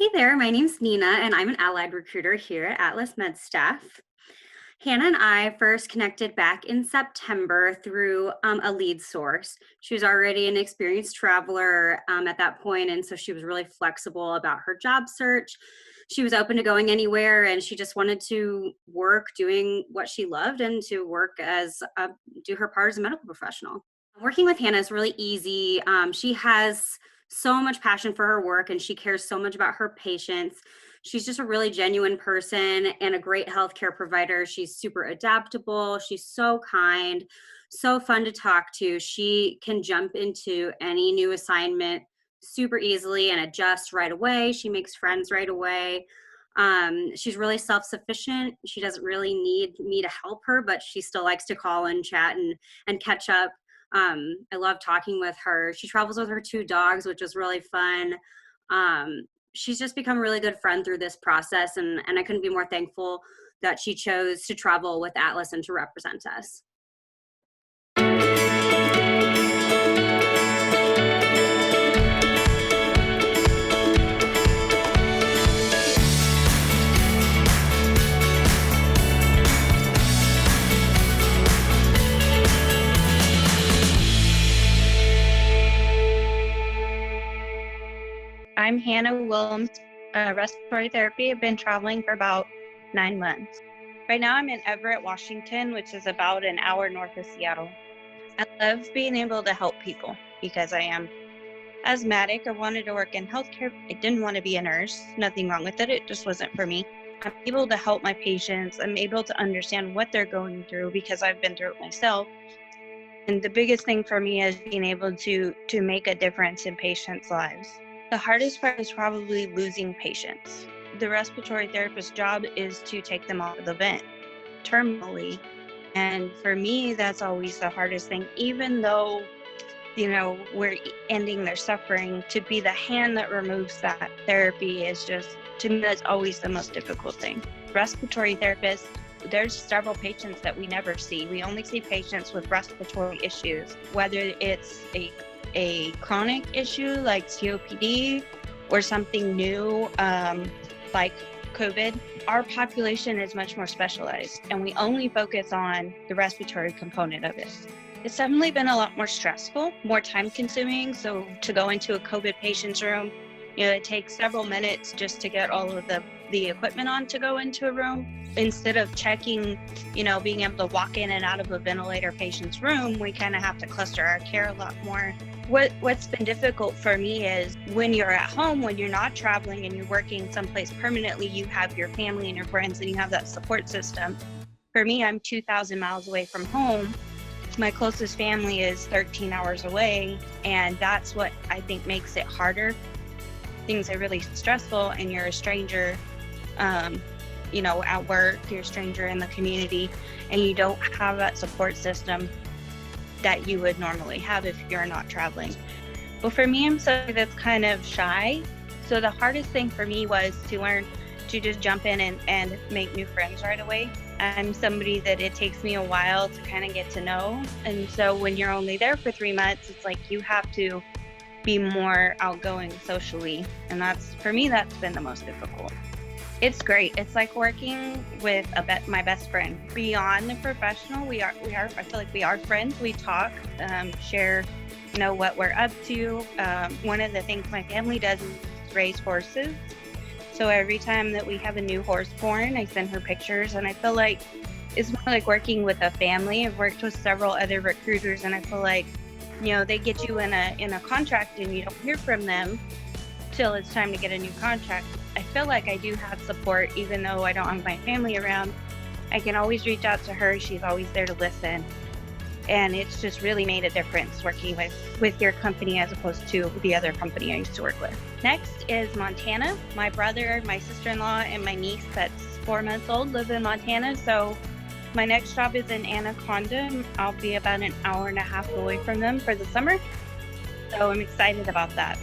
Hey there, my name's Nina, and I'm an allied recruiter here at Atlas MedStaff. Hannah and I first connected back in September through a lead source. She was already an experienced traveler at that point, and so she was really flexible about her job search. She was open to going anywhere, and she just wanted to work doing what she loved and to work do her part as a medical professional. Working with Hannah is really easy. She has so much passion for her work and she cares so much about her patients. She's just a really genuine person and a great healthcare provider. She's super adaptable. She's so kind, so fun to talk to. She can jump into any new assignment super easily and adjust right away. She makes friends right away. She's really self-sufficient. She doesn't really need me to help her, but she still likes to call and chat and catch up. I love talking with her. She travels with her two dogs, which is really fun. She's just become a really good friend through this process, and I couldn't be more thankful that she chose to travel with Atlas and to represent us. I'm Hannah Willemsma, respiratory therapy. I've been traveling for about 9 months. Right now I'm in Everett, Washington, which is about an hour north of Seattle. I love being able to help people because I am asthmatic. I wanted to work in healthcare. I didn't want to be a nurse. Nothing wrong with it. It just wasn't for me. I'm able to help my patients. I'm able to understand what they're going through because I've been through it myself. And the biggest thing for me is being able to make a difference in patients' lives. The hardest part is probably losing patients. The respiratory therapist's job is to take them off of the vent terminally. And for me, that's always the hardest thing, even though, we're ending their suffering. To be the hand that removes that therapy is just, to me, that's always the most difficult thing. Respiratory therapists, there's several patients that we never see. We only see patients with respiratory issues, whether it's a chronic issue like COPD or something new like COVID. Our population is much more specialized and we only focus on the respiratory component of it. It's definitely been a lot more stressful, more time consuming. So to go into a COVID patient's room, it takes several minutes just to get all of the equipment on to go into a room. Instead of checking, being able to walk in and out of a ventilator patient's room, we kind of have to cluster our care a lot more. What's been difficult for me is when you're at home, when you're not traveling and you're working someplace permanently, you have your family and your friends and you have that support system. For me, I'm 2,000 miles away from home. My closest family is 13 hours away, and that's what I think makes it harder. Things are really stressful and you're a stranger, at work, you're a stranger in the community, and you don't have that support system that you would normally have if you're not traveling. Well, for me, I'm somebody that's kind of shy. So the hardest thing for me was to learn to just jump in and make new friends right away. I'm somebody that it takes me a while to kind of get to know. And so when you're only there for 3 months, it's like you have to be more outgoing socially. And for me, that's been the most difficult. It's great. It's like working with my best friend. Beyond the professional, I feel like we are friends. We talk, share, what we're up to. One of the things my family does is raise horses. So every time that we have a new horse born, I send her pictures, and I feel like it's more like working with a family. I've worked with several other recruiters, and I feel like, they get you in a contract and you don't hear from them till it's time to get a new contract. I feel like I do have support, even though I don't have my family around. I can always reach out to her. She's always there to listen. And it's just really made a difference working with your company as opposed to the other company I used to work with. Next is Montana. My brother, my sister-in-law, and my niece that's 4 months old live in Montana. So my next job is in Anaconda. I'll be about an hour and a half away from them for the summer. So I'm excited about that.